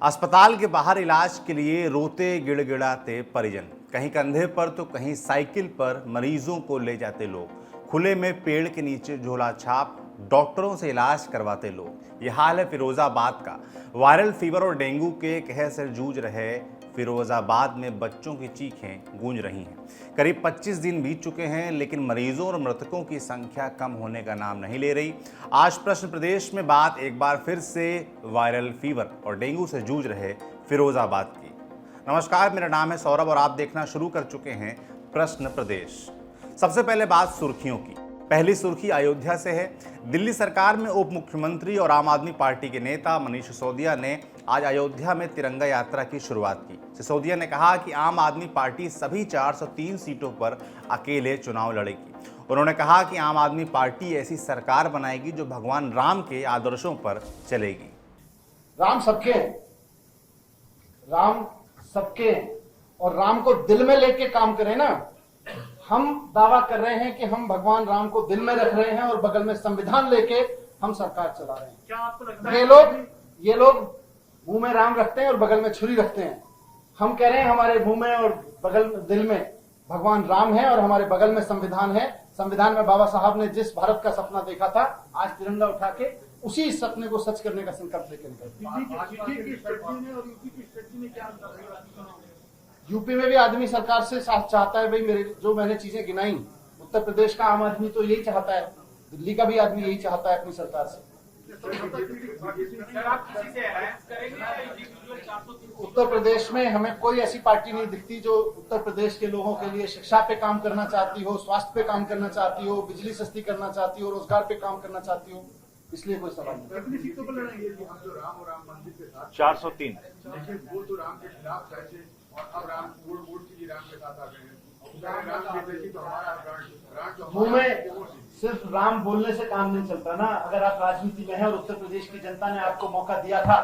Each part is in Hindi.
अस्पताल के बाहर इलाज के लिए रोते गिड़गिड़ाते परिजन, कहीं कंधे पर तो कहीं साइकिल पर मरीजों को ले जाते लोग, खुले में पेड़ के नीचे झोला छाप डॉक्टरों से इलाज करवाते लोग। ये हाल है फिरोजाबाद का। वायरल फीवर और डेंगू के कहर से जूझ रहे फिरोजाबाद में बच्चों की चीखें गूंज रही हैं। करीब 25 दिन बीत चुके हैं, लेकिन मरीजों और मृतकों की संख्या कम होने का नाम नहीं ले रही। आज प्रश्न प्रदेश में बात एक बार फिर से वायरल फीवर और डेंगू से जूझ रहे फिरोजाबाद की। नमस्कार, मेरा नाम है सौरभ और आप देखना शुरू कर चुके हैं प्रश्न प्रदेश। सबसे पहले बात सुर्खियों की। पहली सुर्खी अयोध्या से है। दिल्ली सरकार में उप मुख्यमंत्री और आम आदमी पार्टी के नेता मनीष सिसोदिया ने आज अयोध्या में तिरंगा यात्रा की शुरुआत की। सिसोदिया ने कहा कि आम आदमी पार्टी सभी 403 सीटों पर अकेले चुनाव लड़ेगी। उन्होंने कहा कि आम आदमी पार्टी ऐसी सरकार बनाएगी जो भगवान राम के आदर्शों पर चलेगी। राम सबके हैं, राम सबके हैं और राम को दिल में लेके काम करें ना। हम दावा कर रहे हैं कि हम भगवान राम को दिल में रख रहे हैं और बगल में संविधान लेके हम सरकार चला रहे हैं। क्या आपको लगता है ये लोग मुंह में राम रखते हैं और बगल में छुरी रखते हैं। हम कह रहे हैं हमारे मुंह में और बगल दिल में भगवान राम है और हमारे बगल में संविधान है। संविधान में बाबा साहब ने जिस भारत का सपना देखा था, आज तिरंगा उठा के उसी सपने को सच करने का संकल्प लेकर निकल। यूपी में भी आदमी सरकार से साथ चाहता है। भाई मेरे जो मैंने चीजें गिनाई, उत्तर प्रदेश का आम आदमी तो यही चाहता है, दिल्ली का भी आदमी यही चाहता है अपनी सरकार से। उत्तर प्रदेश में हमें कोई ऐसी पार्टी नहीं दिखती जो उत्तर प्रदेश के लोगों के लिए शिक्षा पे काम करना चाहती हो, स्वास्थ्य पे काम करना चाहती हो, बिजली सस्ती करना चाहती हो, रोजगार पे काम करना चाहती हो। इसलिए कोई सवाल नहीं। 403 वो तो राम के खिलाफ थे और अब राम वोट की राम के साथ आ गए हैं। मुंह में सिर्फ राम बोलने से काम नहीं चलता ना। अगर आप राजनीति में हैं और उत्तर प्रदेश की जनता ने आपको मौका दिया था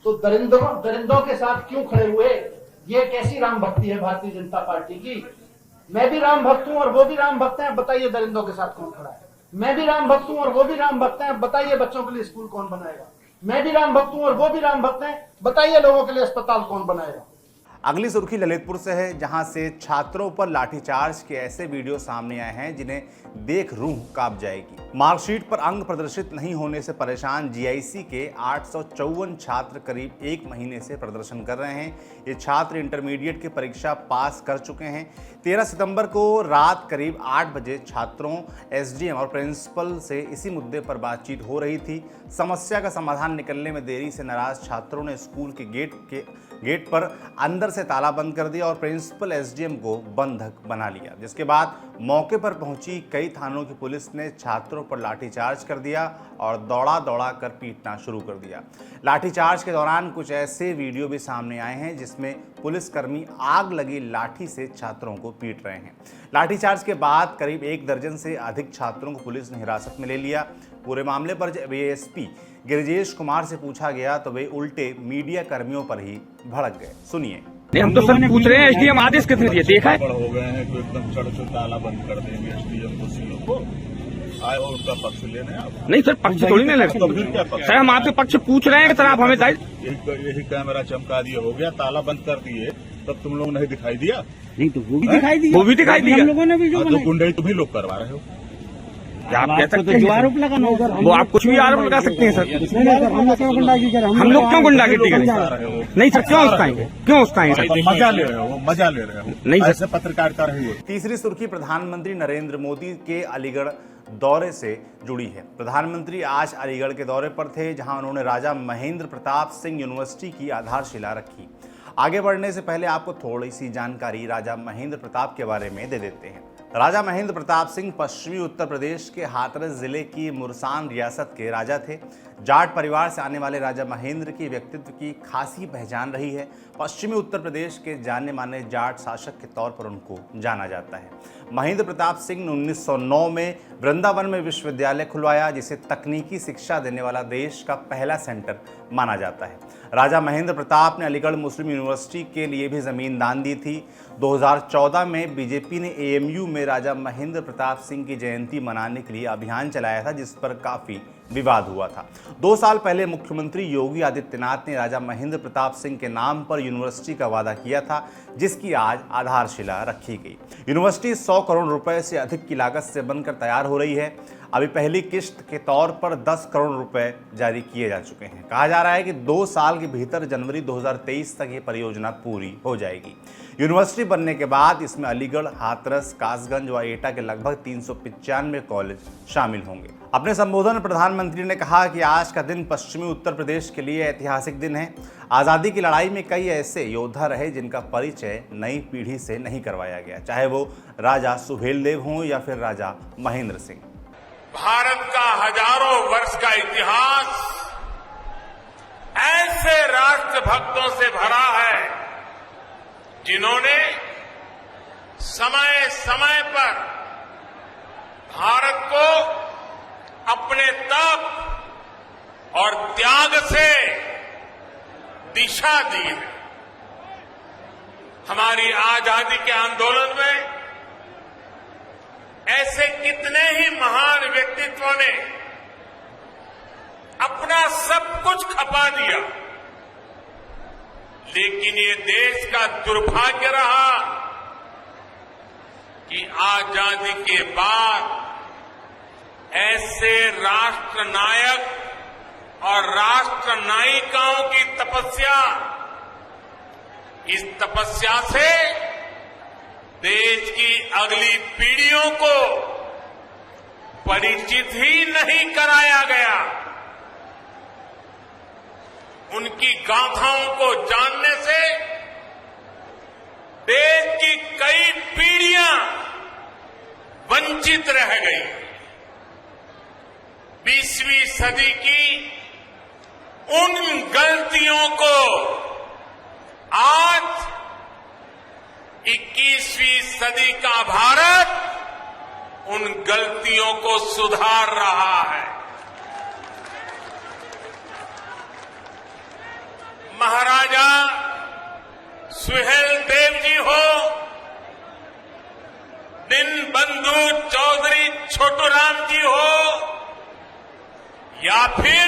तो दरिंदों के साथ क्यों खड़े हुए? ये कैसी राम भक्ति है भारतीय जनता पार्टी की? मैं भी राम भक्त हूं और वो भी राम भक्त हैं, बताइए दरिंदों के साथ कौन खड़ा है? मैं भी राम भक्त हूं और वो भी राम भक्त हैं, बताइए बच्चों के लिए स्कूल कौन बनाएगा? मैं भी राम भक्त हूं और वो भी राम भक्त हैं, बताइए लोगों के लिए अस्पताल कौन बनाएगा? अगली सुर्खी ललितपुर से है, जहां से छात्रों पर लाठीचार्ज के ऐसे वीडियो सामने आए हैं जिन्हें देख रूह कांप जाएगी। मार्कशीट पर अंक प्रदर्शित नहीं होने से परेशान जीआईसी के 854 छात्र करीब 1 महीने से प्रदर्शन कर रहे हैं। ये छात्र इंटरमीडिएट की परीक्षा पास कर चुके हैं। 13 सितंबर को रात करीब 8 बजे छात्रों, एसडीएम और प्रिंसिपल से इसी मुद्दे पर बातचीत हो रही थी। समस्या का समाधान निकलने में देरी से नाराज छात्रों ने स्कूल के गेट पर अंदर से ताला बंद कर दिया और प्रिंसिपल एसडीएम को बंधक बना लिया, जिसके बाद मौके पर पहुंची कई थानों की पुलिस ने छात्रों पर लाठीचार्ज कर दिया और दौड़ा कर पीटना शुरू कर दिया। लाठीचार्ज के दौरान कुछ ऐसे वीडियो भी सामने आए हैं जिसमें पुलिसकर्मी आग लगी लाठी से छात्रों को पीट रहे हैं। लाठीचार्ज के बाद करीब 1 दर्जन से अधिक छात्रों को पुलिस ने हिरासत में ले लिया। पूरे मामले पर जब एएसपी गिरिजेश कुमार से पूछा गया तो वे उल्टे मीडिया कर्मियों पर ही भड़क गए। सुनिए। हम तो सर पूछ रहे हैं एसडीएम आदेश कितने दिए देखा है? हो गए हैं कि एकदम चढ़ ताला बंद कर देंगे एसडीएम को, सीओ को आए और उसका पक्ष लेने आप। नहीं सर, पक्ष थोड़ी नहीं लगता सर, हम आपसे पक्ष पूछ रहे हैं कि सर आप हमें यही कैमरा चमका दिए, हो गया ताला बंद कर दिए, तब तुम लोग नहीं दिखाई दिया? नहीं तो वो भी दिखाई दिया, वो भी दिखाई दिया। हम लोगों ने भी जो गुंडई तुम ही लोग करवा रहे हो। आप कह सकते हैं आरोप लगाना, वो आप कुछ भी आरोप लगा सकते हैं सर। हम लोग क्यों गुंडागिरी करें? नहीं सर, क्यों उस्ताएंगे? मजा ले रहे हो, मजा ले रहे हो। नहीं ऐसे पत्रकारिता रही है। तीसरी सुर्खी प्रधानमंत्री नरेंद्र मोदी के अलीगढ़ दौरे से जुड़ी है। प्रधानमंत्री आज अलीगढ़ के दौरे पर थे, जहां उन्होंने राजा महेंद्र प्रताप सिंह यूनिवर्सिटी की आधारशिला रखी। आगे बढ़ने से पहले आपको थोड़ी सी जानकारी राजा महेंद्र प्रताप के बारे में दे देते हैं। राजा महेंद्र प्रताप सिंह पश्चिमी उत्तर प्रदेश के हाथरस जिले की मुरसान रियासत के राजा थे। जाट परिवार से आने वाले राजा महेंद्र की व्यक्तित्व की खासी पहचान रही है। पश्चिमी उत्तर प्रदेश के जाने माने जाट शासक के तौर पर उनको जाना जाता है। महेंद्र प्रताप सिंह ने 1909 में वृंदावन में विश्वविद्यालय खुलवाया, जिसे तकनीकी शिक्षा देने वाला देश का पहला सेंटर माना जाता है। राजा महेंद्र प्रताप ने अलीगढ़ मुस्लिम यूनिवर्सिटी के लिए भी जमीन दान दी थी। 2014 में बीजेपी ने एएमयू में राजा महेंद्र प्रताप सिंह की जयंती मनाने के लिए अभियान चलाया था, जिस पर काफी विवाद हुआ था। 2 साल पहले मुख्यमंत्री योगी आदित्यनाथ ने राजा महेंद्र प्रताप सिंह के नाम पर यूनिवर्सिटी का वादा किया था, जिसकी आज आधारशिला रखी गई। यूनिवर्सिटी 100 करोड़ रुपए से अधिक की लागत से बनकर तैयार हो रही है। अभी पहली किस्त के तौर पर 10 करोड़ रुपए जारी किए जा चुके हैं। कहा जा रहा है कि 2 साल के भीतर जनवरी 2023 तक ये परियोजना पूरी हो जाएगी। यूनिवर्सिटी बनने के बाद इसमें अलीगढ़, हाथरस, कासगंज व एटा के लगभग 395 कॉलेज शामिल होंगे। अपने संबोधन में प्रधानमंत्री ने कहा कि आज का दिन पश्चिमी उत्तर प्रदेश के लिए ऐतिहासिक दिन है। आज़ादी की लड़ाई में कई ऐसे योद्धा रहे जिनका परिचय नई पीढ़ी से नहीं करवाया गया, चाहे वो राजा सुहेलदेव हों या फिर राजा महेंद्र सिंह। भारत का हजारों वर्ष का इतिहास ऐसे राष्ट्रभक्तों से भरा है जिन्होंने समय समय पर भारत को अपने तप और त्याग से दिशा दी है। हमारी आजादी के आंदोलन में ऐसे कितने ही महान व्यक्तित्वों ने अपना सब कुछ खपा दिया, लेकिन ये देश का दुर्भाग्य रहा कि आजादी के बाद ऐसे राष्ट्र नायक और राष्ट्र नायिकाओं की तपस्या, इस तपस्या से देश की अगली पीढ़ियों को परिचित ही नहीं कराया गया। उनकी गाथाओं को जानने से देश की कई पीढ़ियां वंचित रह गई। 20वीं सदी की उन गलतियों को आज 21वीं सदी का भारत उन गलतियों को सुधार रहा है। महाराजा सुहेलदेव जी हो, दीनबंधु चौधरी छोटूराम जी हो, या फिर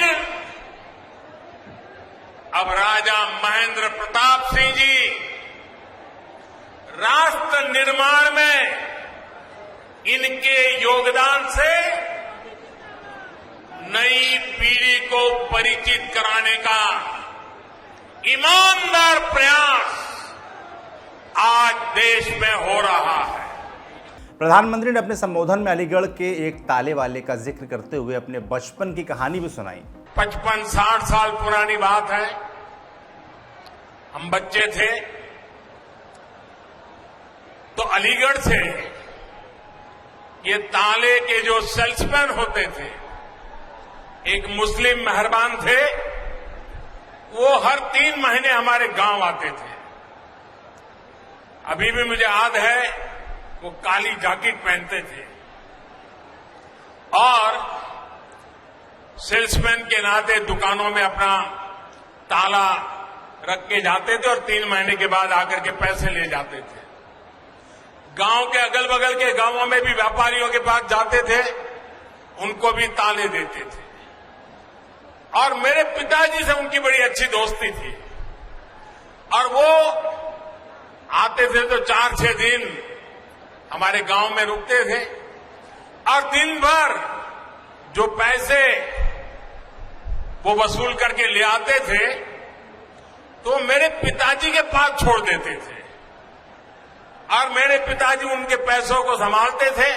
अब राजा महेंद्र प्रताप सिंह जी, राष्ट्र निर्माण में इनके योगदान से नई पीढ़ी को परिचित कराने का ईमानदार प्रयास आज देश में हो रहा है। प्रधानमंत्री ने अपने संबोधन में अलीगढ़ के एक ताले वाले का जिक्र करते हुए अपने बचपन की कहानी भी सुनाई। 55-60 साल पुरानी बात है। हम बच्चे थे तो अलीगढ़ से ये ताले के जो सेल्समैन होते थे, एक मुस्लिम मेहरबान थे, वो हर 3 महीने हमारे गांव आते थे। अभी भी मुझे याद है, वो काली जैकेट पहनते थे और सेल्समैन के नाते दुकानों में अपना ताला रख के जाते थे और 3 महीने के बाद आकर के पैसे ले जाते थे। गांव के अगल बगल के गांवों में भी व्यापारियों के पास जाते थे, उनको भी ताले देते थे। और मेरे पिताजी से उनकी बड़ी अच्छी दोस्ती थी और वो आते थे तो 4-6 दिन हमारे गांव में रुकते थे और दिन भर जो पैसे वो वसूल करके ले आते थे तो मेरे पिताजी के पास छोड़ देते थे और मेरे पिताजी उनके पैसों को संभालते थे।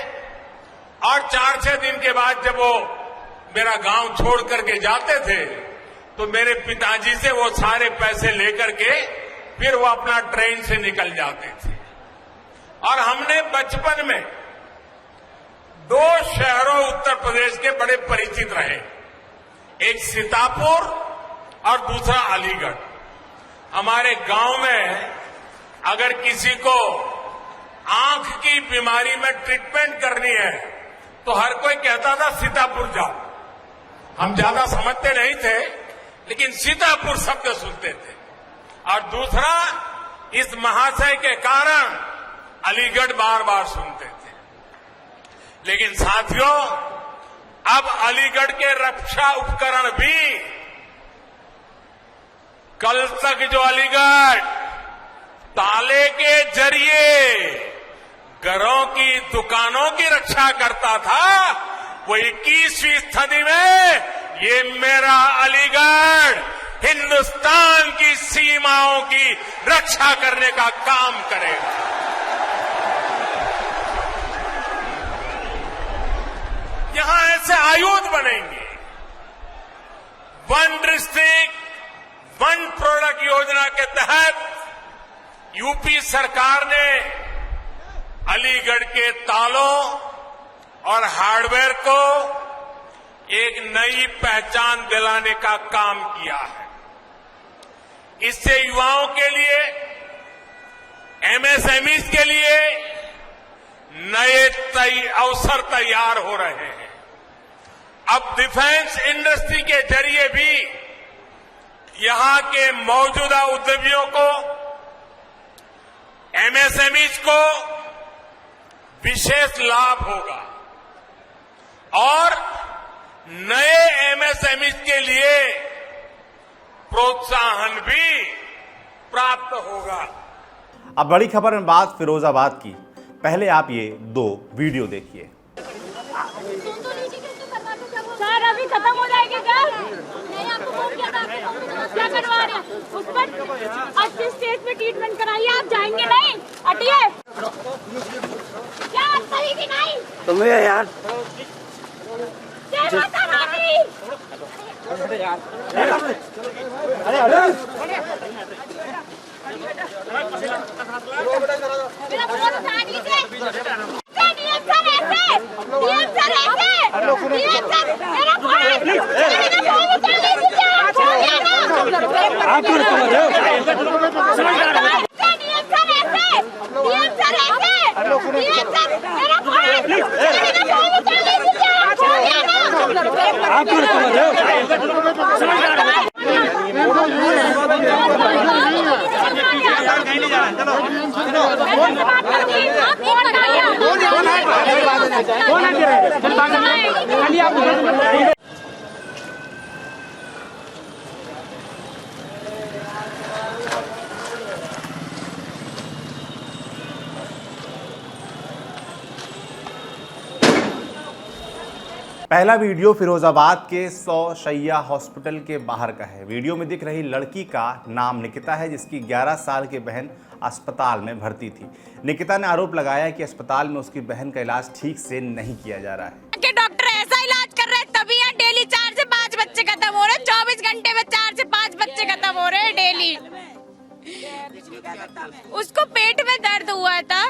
और 4-6 दिन के बाद जब वो मेरा गांव छोड़ करके जाते थे तो मेरे पिताजी से वो सारे पैसे लेकर के फिर वो अपना ट्रेन से निकल जाते थे। और हमने बचपन में 2 शहरों उत्तर प्रदेश के बड़े परिचित रहे, एक सीतापुर और दूसरा अलीगढ़। हमारे गांव में अगर किसी को आंख की बीमारी में ट्रीटमेंट करनी है तो हर कोई कहता था सीतापुर जाओ। हम ज्यादा समझते नहीं थे, लेकिन सीतापुर शब्द सुनते थे। और दूसरा, इस महाशय के कारण अलीगढ़ बार बार सुनते थे। लेकिन साथियों, अब अलीगढ़ के रक्षा उपकरण भी, कल तक जो अलीगढ़ ताले के जरिए घरों की, दुकानों की रक्षा करता था, वो 21वीं सदी में ये मेरा अलीगढ़ हिंदुस्तान की सीमाओं की रक्षा करने का काम करेगा। यहां ऐसे आयुध बनेंगे। वन डिस्ट्रिक्ट वन प्रोडक्ट योजना के तहत यूपी सरकार ने अलीगढ़ के तालों और हार्डवेयर को एक नई पहचान दिलाने का काम किया है। इससे युवाओं के लिए, एमएसएमईज के लिए नए अवसर तैयार हो रहे हैं। अब डिफेंस इंडस्ट्री के जरिए भी यहां के मौजूदा उद्यमियों को, एमएसएमईज को विशेष लाभ होगा और नए एमएसएमईज के लिए प्रोत्साहन भी प्राप्त होगा। अब बड़ी खबर में बात फिरोजाबाद की। पहले आप ये 2 वीडियो देखिए। सर अभी खत्म हो जाएगी क्या? नहीं, आपको फोन किया था, क्या करवा रहे हैं? उस पर अच्छे स्टेज पे ट्रीटमेंट कराइए, आप जाएंगे नहीं? हटिए। क्या सही की नहीं? तुम्हें यार जय माता रानी। मेरा फोन उठा लीजिए। डीएम सर ऐसे, डीएम सर ऐसे, डीएम सर मेरा फोन उठा लीजिए। आप डीएम सर ऐसे, डीएम सर ऐसे, डीएम सर मेरा फोन उठा लीजिए। आप पहला वीडियो फिरोजाबाद के 100 शैया हॉस्पिटल के बाहर का है। वीडियो में दिख रही लड़की का नाम निकिता है, जिसकी 11 साल की बहन अस्पताल में भर्ती थी। निकिता ने आरोप लगाया कि अस्पताल में उसकी बहन का इलाज ठीक से नहीं किया जा रहा है। कि डॉक्टर ऐसा इलाज कर रहे हैं तभी यहाँ डेली 4 से 5 बच्चे खत्म हो रहे हैं। 24 घंटे में 4 से 5 बच्चे खत्म हो रहे हैं डेली। उसको पेट में दर्द हुआ था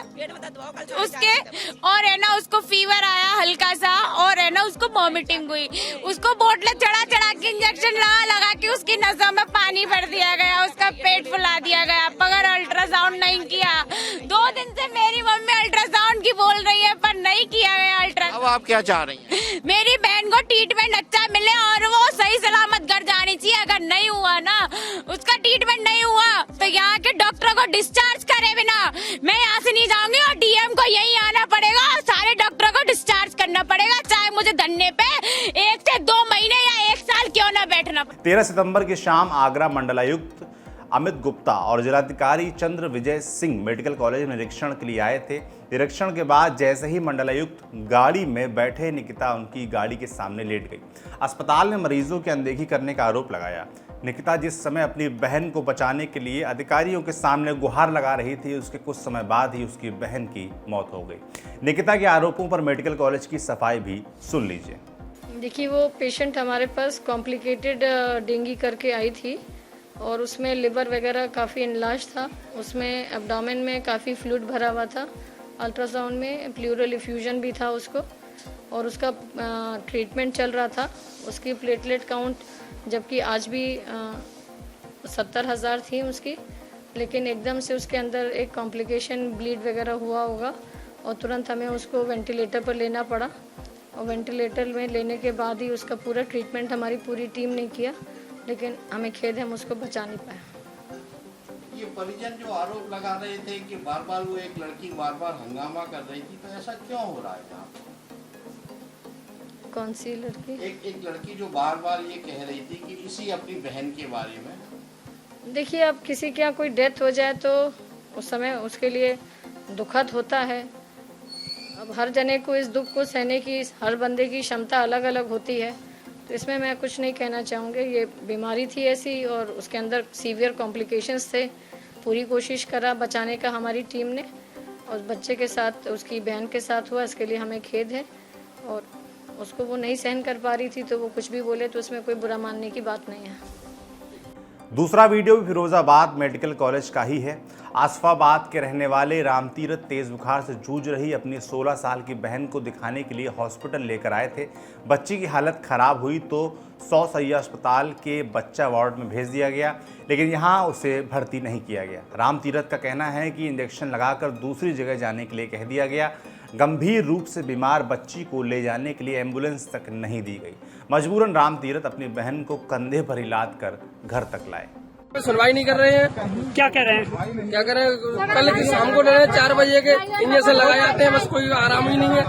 उसके, और है ना उसको फीवर आया हल्का सा, और है ना उसको वॉमिटिंग हुई। उसको बोतलें चढ़ा के इंजेक्शन लगा के उसकी नसों में पानी भर दिया गया, उसका पेट फुला दिया गया। मगर अल्ट्रासाउंड नहीं किया। 2 दिन से मेरी मम्मी अल्ट्रासाउंड की बोल रही है पर नहीं किया गया अल्ट्रासाउंड। अब आप क्या चाह रही हैं? मेरी बहन को ट्रीटमेंट अच्छा मिले और वो सही सलामत घर जानी चाहिए। अगर नहीं हुआ ना, उसका ट्रीटमेंट नहीं हुआ तो यहाँ के डॉक्टरों को डिस्चार्ज करे बिना मैं यहाँ से नहीं जाऊंगी और डीएम को यही आना पड़ेगा और सारे डॉक्टरों को डिस्चार्ज करना पड़ेगा, चाहे मुझे धरने पे 1 से 2 महीने या 1 साल क्यों ना बैठना। 13 सितंबर की शाम आगरा मंडलायुक्त अमित गुप्ता और जिलाधिकारी चंद्र विजय सिंह मेडिकल कॉलेज में निरीक्षण के लिए आए थे। निरीक्षण के बाद जैसे ही मंडलायुक्त गाड़ी में बैठे, निकिता उनकी गाड़ी के सामने लेट गई। अस्पताल ने मरीजों की अनदेखी करने का आरोप लगाया। निकिता जिस समय अपनी बहन को बचाने के लिए अधिकारियों के सामने गुहार लगा रही थी, उसके कुछ समय बाद ही उसकी बहन की मौत हो गई। निकिता के आरोपों पर मेडिकल कॉलेज की सफाई भी सुन लीजिए। देखिए, वो पेशेंट हमारे पास कॉम्प्लिकेटेड डेंगू करके आई थी और उसमें लिवर वगैरह काफ़ी इनलार्ज था, उसमें एब्डोमेन में काफ़ी फ्लूइड भरा हुआ था, अल्ट्रासाउंड में प्लूरल इफ्यूजन भी था उसको, और उसका ट्रीटमेंट चल रहा था। उसकी प्लेटलेट काउंट जबकि आज भी 70,000 थी उसकी, लेकिन एकदम से उसके अंदर एक कॉम्प्लिकेशन ब्लीड वगैरह हुआ होगा और तुरंत हमें उसको वेंटिलेटर पर लेना पड़ा, और वेंटिलेटर में लेने के बाद ही उसका पूरा ट्रीटमेंट हमारी पूरी टीम ने किया, लेकिन हमें खेद है हम उसको बचा नहीं पाए। ये परिजन जो आरोप लगा रहे थे कि बार बार वो एक लड़की बार बार हंगामा कर रही थी, तो ऐसा क्यों हो रहा है यहाँ? कौन सी लड़की? एक लड़की जो बार बार ये कह रही थी कि इसी अपनी बहन के बारे में। देखिए, अब किसी के यहाँ कोई डेथ हो जाए तो उस समय उसके लिए दुखद होता है। अब हर जने को इस दुख को सहने की, हर बंदे की क्षमता अलग अलग होती है, तो इसमें मैं कुछ नहीं कहना चाहूँगी। ये बीमारी थी ऐसी और उसके अंदर सीवियर कॉम्प्लिकेशंस थे। पूरी कोशिश करा बचाने का हमारी टीम ने, और बच्चे के साथ, उसकी बहन के साथ हुआ, इसके लिए हमें खेद है। और उसको वो नहीं सहन कर पा रही थी तो वो कुछ भी बोले तो उसमें कोई बुरा मानने की बात नहीं है। दूसरा वीडियो भी फिरोजाबाद मेडिकल कॉलेज का ही है। आसफाबाद के रहने वाले रामतीरथ तेज बुखार से जूझ रही अपनी 16 साल की बहन को दिखाने के लिए हॉस्पिटल लेकर आए थे। बच्ची की हालत खराब हुई तो 100 सैया अस्पताल के बच्चा वार्ड में भेज दिया गया, लेकिन यहाँ उसे भर्ती नहीं किया गया। रामतीरथ का कहना है कि इंजेक्शन लगाकर दूसरी जगह जाने के लिए कह दिया गया। गंभीर रूप से बीमार बच्ची को ले जाने के लिए एम्बुलेंस तक नहीं दी गई। मजबूरन रामतीरथ अपनी बहन को कंधे पर ही लाद कर घर तक लाए। सुनवाई नहीं कर रहे हैं। क्या कह रहे हैं? क्या कह रहे हैं? कल की शाम को 4 बजे के इंजेक्शन लगाए जाते हैं, बस कोई आराम ही नहीं है।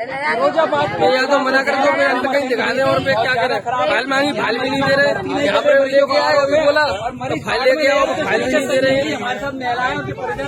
फिरोजाबाद में या तो मना कर दो, अंत कहीं दिखा दें, और क्या करें? फाइल मांगी, फाइल भी नहीं दे रहे। यहाँ पे लेके आए, अभी बोला तो फाइल लेके आओ, फाइल भी नहीं दे रहे।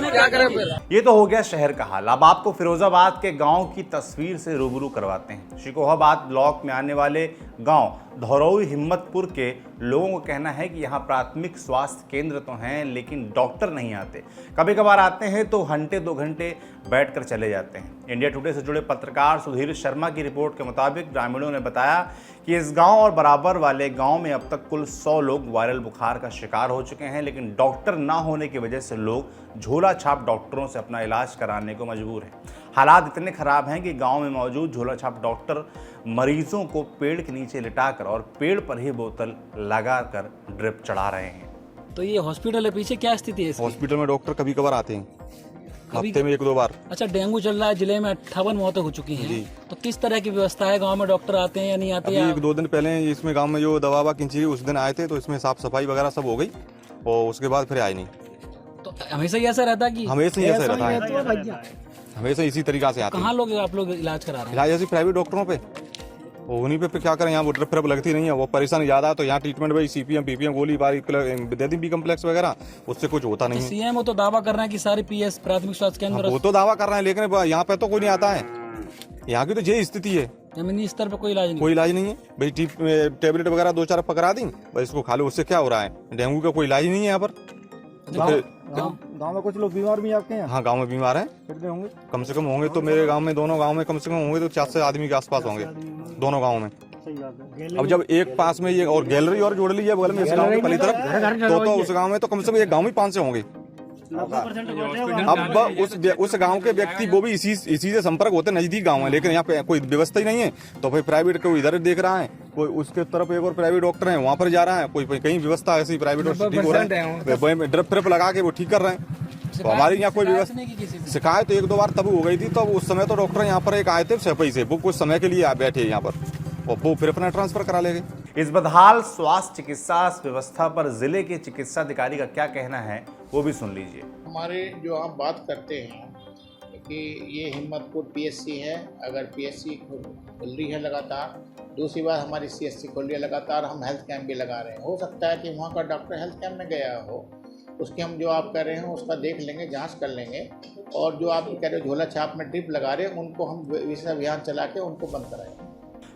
क्या करें फिर? ये तो हो गया शहर का हाल। अब आपको फिरोजाबाद के गांव की तस्वीर से रूबरू करवाते हैं। शिकोहाबाद ब्लॉक में आने वाले गांव धरौई हिम्मतपुर के लोगों का कहना है कि यहाँ प्राथमिक स्वास्थ्य केंद्र तो हैं, लेकिन डॉक्टर नहीं आते। कभी कभार आते हैं तो घंटे 2 घंटे बैठकर चले जाते हैं। इंडिया टुडे से जुड़े पत्रकार सुधीर शर्मा की रिपोर्ट के मुताबिक ग्रामीणों ने बताया कि इस गांव और बराबर वाले गांव में अब तक कुल 100 लोग वायरल बुखार का शिकार हो चुके हैं, लेकिन डॉक्टर ना होने की वजह से लोग झोला छाप डॉक्टरों से अपना इलाज कराने को मजबूर हैं। हालात इतने खराब हैं कि गांव में मौजूद झोला छाप डॉक्टर मरीजों को पेड़ के नीचे लिटाकर और पेड़ पर ही बोतल लगाकर ड्रिप चढ़ा रहे हैं। तो ये हॉस्पिटल है, पीछे क्या स्थिति है इसकी? हॉस्पिटल में डॉक्टर कभी कभार आते हैं, हफ्ते में 1-2 बार। अच्छा, डेंगू चल रहा है, जिले में 58 मौतें हो चुकी हैं। तो किस तरह की व्यवस्था है? गांव में डॉक्टर आते हैं या नहीं आते? 1-2 दिन पहले इसमें गांव में जो दवा किंची उस दिन आए थे, तो इसमें साफ सफाई वगैरह सब हो गई और उसके बाद फिर आए नहीं। तो हमेशा ही ऐसा रहता कि? हमेशा ही ऐसा रहता है, हमेशा इसी तरीका से आते हैं। कहाँ लोग आप लोग इलाज करा रहे हैं? इलाज ऐसे प्राइवेट डॉक्टरों पे, उन्हीं पे क्या करें। यहाँ वो ड्रिप फ्रिप लगती नहीं है, वो परेशानी ज्यादा है, तो यहाँ ट्रीटमेंट भाई CPM PPM गोली बारी दे दी, B कम्प्लेक्स वगैरह, उससे कुछ होता नहीं है। CM तो दावा कर रहे हैं कि सारे PS प्राथमिक स्वास्थ्य केंद्र, वो तो दावा कर रहे हैं, लेकिन यहाँ पे तो कोई नहीं आता है। यहाँ की तो यही स्थिति है, जमीनी स्तर पर कोई इलाज नहीं, कोई इलाज नहीं है भाई। टेबलेट वगैरह 2-4 पकड़ा दी, बस इसको खा लो, उससे क्या हो रहा है? डेंगू का कोई इलाज नहीं है यहाँ पर। गांव में कुछ लोग बीमार भी आपके हैं? हाँ, गांव में बीमार हैं। कितने होंगे? कम से कम होंगे तो मेरे गांव में, दोनों गांव में कम से कम होंगे तो 400 आदमी के आसपास होंगे, दोनों गांव में। अब जब एक पास में ये और गैलरी और जोड़ ली है बगल में इस गांव की पहली तरफ, तो उस गांव में तो कम से कम एक गांव में 500 होंगे। अब उस गांव के व्यक्ति वो भी इसी से संपर्क होते, नजदीक गांव है, लेकिन यहाँ पे कोई व्यवस्था ही नहीं है। तो फिर प्राइवेट को इधर देख रहा है, कोई उसके तरफ एक और प्राइवेट डॉक्टर है, वहाँ पर जा रहा है, कोई कहीं व्यवस्था ऐसी प्राइवेट ठीक हो रहा है, ड्रिप फ्रिप लगा के वो ठीक कर रहे हैं। तो हमारे यहाँ कोई व्यवस्था, शिकायत 1-2 बार तब हो गई थी, तब उस समय तो डॉक्टर यहाँ पर एक आए थे सफाई से, वो कुछ समय के लिए बैठे यहाँ पर और वो फिर अपना ट्रांसफर करा ले गए। इस बदहाल स्वास्थ्य चिकित्सा व्यवस्था पर जिले के चिकित्सा अधिकारी का क्या कहना है, वो भी सुन लीजिए। हमारे जो हम बात करते हैं कि ये हिम्मतपुर PSC है, अगर PSC खुल रही है लगातार, दूसरी बात हमारी CSC खुल रही है लगातार, हम हेल्थ कैंप भी लगा रहे हैं। हो सकता है कि वहाँ का डॉक्टर हेल्थ कैंप में गया हो, उसके हम जो आप कह रहे हैं उसका देख लेंगे, जांच कर लेंगे, और जो आप कह रहे हो झोला छाप में ड्रिप लगा रहे हैं, उनको हम विशेष अभियान चला के उनको बंद कराएंगे।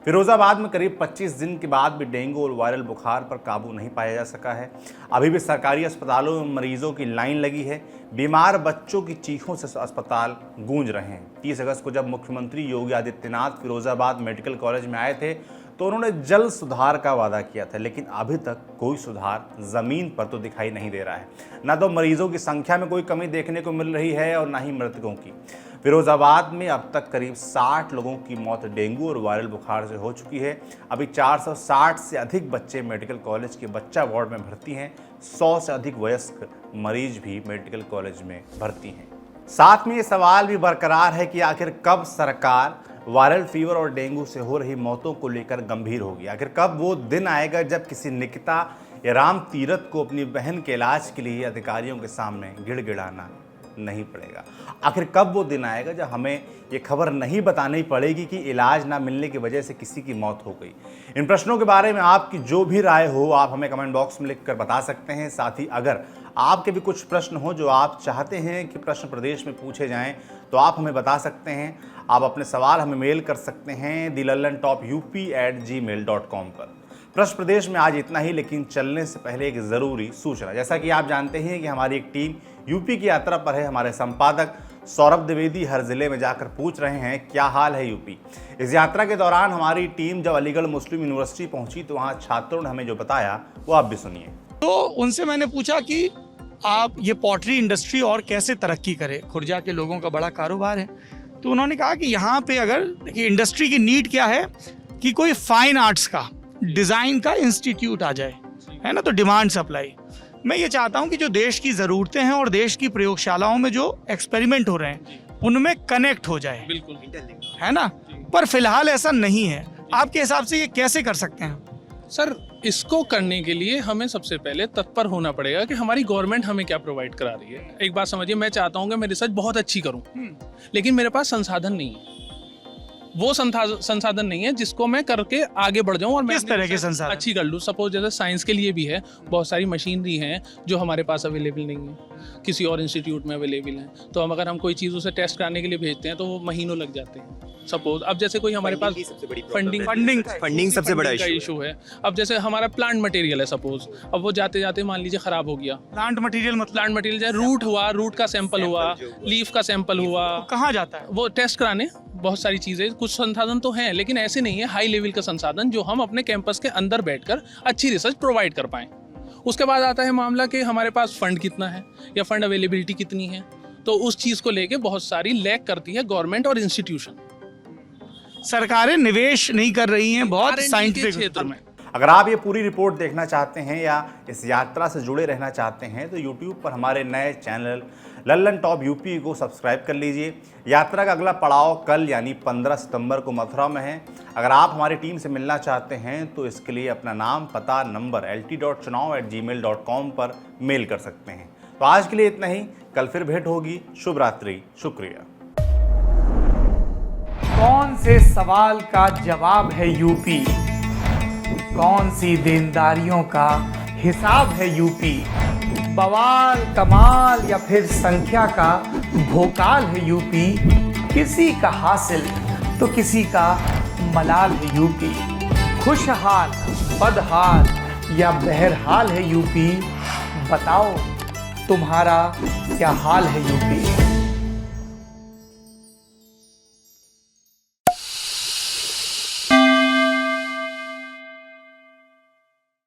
फिरोजाबाद में करीब 25 दिन के बाद भी डेंगू और वायरल बुखार पर काबू नहीं पाया जा सका है। अभी भी सरकारी अस्पतालों में मरीजों की लाइन लगी है। बीमार बच्चों की चीखों से अस्पताल गूंज रहे हैं। 30 अगस्त को जब मुख्यमंत्री योगी आदित्यनाथ फिरोजाबाद मेडिकल कॉलेज में आए थे तो उन्होंने जल्द सुधार का वादा किया था, लेकिन अभी तक कोई सुधार जमीन पर तो दिखाई नहीं दे रहा है। न तो मरीजों की संख्या में कोई कमी देखने को मिल रही है और न ही मृतकों की। फिरोजाबाद में अब तक करीब 60 लोगों की मौत डेंगू और वायरल बुखार से हो चुकी है। अभी 460 से अधिक बच्चे मेडिकल कॉलेज के बच्चा वार्ड में भर्ती हैं। 100 से अधिक वयस्क मरीज भी मेडिकल कॉलेज में भर्ती हैं। साथ में ये सवाल भी बरकरार है कि आखिर कब सरकार वायरल फीवर और डेंगू से हो रही मौतों को लेकर गंभीर होगी। आखिर कब वो दिन आएगा जब किसी निकिता या रामतीरथ को अपनी बहन के इलाज के लिए अधिकारियों के सामने गिड़गिड़ाना नहीं पड़ेगा। आखिर कब वो दिन आएगा जब हमें ये खबर नहीं बतानी पड़ेगी कि इलाज ना मिलने की वजह से किसी की मौत हो गई? इन प्रश्नों के बारे में आपकी जो भी राय हो आप हमें कमेंट बॉक्स में लिखकर बता सकते हैं। साथ ही अगर आपके भी कुछ प्रश्न हो जो आप चाहते हैं कि प्रश्न प्रदेश में पूछे जाएं तो आप हमें बता सकते हैं। आप अपने सवाल हमें मेल कर सकते हैं thelallantopup@gmail.com पर। प्रश्न प्रदेश में आज इतना ही, लेकिन चलने से पहले एक ज़रूरी सूचना। जैसा कि आप जानते हैं कि हमारी एक टीम यूपी की यात्रा पर है। हमारे संपादक सौरभ द्विवेदी हर जिले में जाकर पूछ रहे हैं क्या हाल है यूपी। इस यात्रा के दौरान हमारी टीम जब अलीगढ़ मुस्लिम यूनिवर्सिटी पहुंची तो वहां छात्रों ने हमें जो बताया वो आप भी सुनिए। तो उनसे मैंने पूछा कि आप ये पॉटरी इंडस्ट्री और कैसे तरक्की करे, खुर्जा के लोगों का बड़ा कारोबार है। तो उन्होंने कहा कि यहाँ पे अगर देखिए इंडस्ट्री की नीड क्या है कि कोई फाइन आर्ट्स का डिज़ाइन का इंस्टीट्यूट आ जाए, है ना। तो डिमांड सप्लाई, मैं ये चाहता हूँ कि जो देश की ज़रूरतें हैं और देश की प्रयोगशालाओं में जो एक्सपेरिमेंट हो रहे हैं उनमें कनेक्ट हो जाए, बिल्कुल, है ना। पर फिलहाल ऐसा नहीं है। आपके हिसाब से ये कैसे कर सकते हैं? सर, इसको करने के लिए हमें सबसे पहले तत्पर होना पड़ेगा कि हमारी गवर्नमेंट हमें क्या प्रोवाइड करा रही है। एक बात समझिए, मैं चाहता हूँ कि मैं रिसर्च बहुत अच्छी करूँ, लेकिन मेरे पास संसाधन नहीं है। वो संसाधन नहीं है जिसको मैं करके आगे बढ़ जाऊं और मैं किस तरह के संसाधन अच्छी कर लूँ। सपोज जैसे साइंस के लिए भी है, बहुत सारी मशीनरी हैं जो हमारे पास अवेलेबल नहीं है, किसी और इंस्टीट्यूट में अवेलेबल है। तो हम अगर हम कोई चीज़ उसे टेस्ट कराने के लिए भेजते हैं तो वो महीनों लग जाते हैं। सपोज अब जैसे कोई हमारे पास फंडिंग सबसे बड़ा इशू है। अब जैसे हमारा प्लांट मटेरियल है, सपोज अब वो जाते जाते मान लीजिए खराब हो गया। प्लांट मटेरियल जैसे रूट हुआ, रूट का सैंपल हुआ, लीफ का सैंपल हुआ, कहाँ जाता है वो टेस्ट कराने। बहुत सारी चीज़ें, कुछ संसाधन तो हैं लेकिन ऐसे नहीं है हाई लेवल का संसाधन जो हम अपने कैंपस के अंदर बैठकर अच्छी रिसर्च प्रोवाइड कर पाएं। उसके बाद आता है मामला कि हमारे पास फंड कितना है या फंड अवेलेबिलिटी कितनी है। तो उस चीज़ को लेके बहुत सारी लैक करती है गवर्नमेंट और इंस्टीट्यूशन। सरकारें निवेश नहीं कर रही हैं बहुत साइंटिफिक क्षेत्र में। अगर आप ये पूरी रिपोर्ट देखना चाहते हैं या इस यात्रा से जुड़े रहना चाहते हैं तो YouTube पर हमारे नए चैनल लल्लन टॉप यूपी को सब्सक्राइब कर लीजिए। यात्रा का अगला पड़ाव कल यानी 15 सितंबर को मथुरा में है। अगर आप हमारी टीम से मिलना चाहते हैं तो इसके लिए अपना नाम, पता, नंबर lt.chunav@gmail.com पर मेल कर सकते हैं। तो आज के लिए इतना ही, कल फिर भेंट होगी। शुभ रात्रि, शुक्रिया। कौन से सवाल का जवाब है यूपी, कौन सी देनदारियों का हिसाब है यूपी, बवाल कमाल या फिर संख्या का भोकाल है यूपी, किसी का हासिल तो किसी का मलाल है यूपी, खुशहाल बदहाल या बहरहाल है यूपी, बताओ तुम्हारा क्या हाल है यूपी।